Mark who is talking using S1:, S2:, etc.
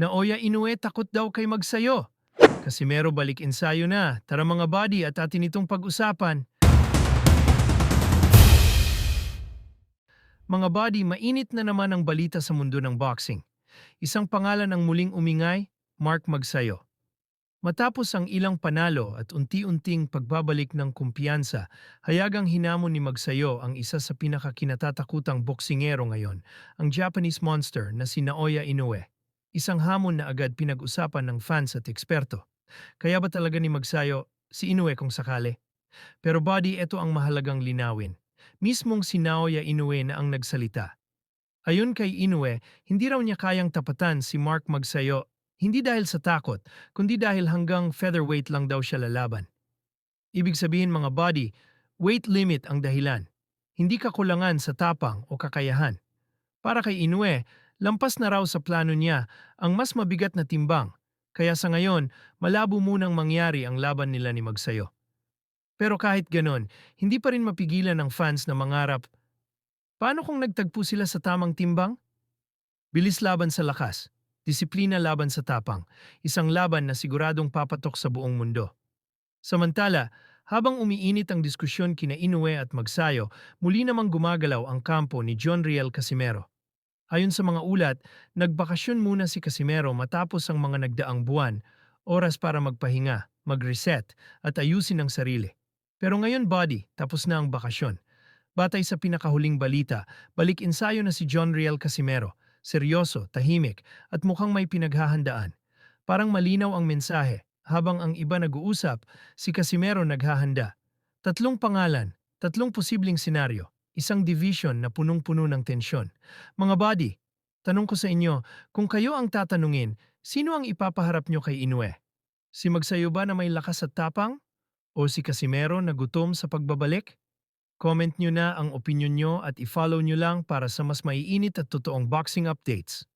S1: Naoya Inoue takot daw kay magsayo. Casimero balik ensayo na. Tara mga buddy at atin itong pag-usapan. Mga buddy, mainit na naman ang balita sa mundo ng boxing. Isang pangalan ang muling umingay, Mark Magsayo. Matapos ang ilang panalo at unti-unting pagbabalik ng kumpiyansa, hayagang hinamon ni Magsayo ang isa sa pinakakinatatakutang boksingero ngayon, ang Japanese monster na si Naoya Inoue. Isang hamon na agad pinag-usapan ng fans at eksperto. Kaya ba talaga ni Magsayo si Inoue kung sakali? Pero buddy, ito ang mahalagang linawin. Mismong si Naoya Inoue na ang nagsalita. Ayon kay Inoue, hindi raw niya kayang tapatan si Mark Magsayo, hindi dahil sa takot, kundi dahil hanggang featherweight lang daw siya lalaban. Ibig sabihin mga buddy, weight limit ang dahilan. Hindi kakulangan sa tapang o kakayahan. Para kay Inoue, lampas na raw sa plano niya ang mas mabigat na timbang, kaya sa ngayon, malabo munang mangyari ang laban nila ni Magsayo. Pero kahit ganon, hindi pa rin mapigilan ng fans na mangarap, paano kung nagtagpo sila sa tamang timbang? Bilis laban sa lakas, disiplina laban sa tapang, isang laban na siguradong papatok sa buong mundo. Samantala, habang umiinit ang diskusyon kina Inoue at Magsayo, muli namang gumagalaw ang kampo ni John Riel Casimero. Ayon sa mga ulat, nagbakasyon muna si Casimero matapos ang mga nagdaang buwan, oras para magpahinga, mag-reset at ayusin ang sarili. Pero ngayon buddy, tapos na ang bakasyon. Batay sa pinakahuling balita, balik ensayo na si John Riel Casimero, seryoso, tahimik at mukhang may pinaghahandaan. Parang malinaw ang mensahe, habang ang iba nag-uusap, si Casimero naghahanda. Tatlong pangalan, tatlong posibleng senaryo, isang division na punong-puno ng tensyon. Mga buddy, tanong ko sa inyo, kung kayo ang tatanungin, sino ang ipapaharap nyo kay Inoue? Si Magsayo ba na may lakas at tapang? O si Casimero na gutom sa pagbabalik? Comment nyo na ang opinion nyo at i-follow nyo lang para sa mas maiinit at totoong boxing updates.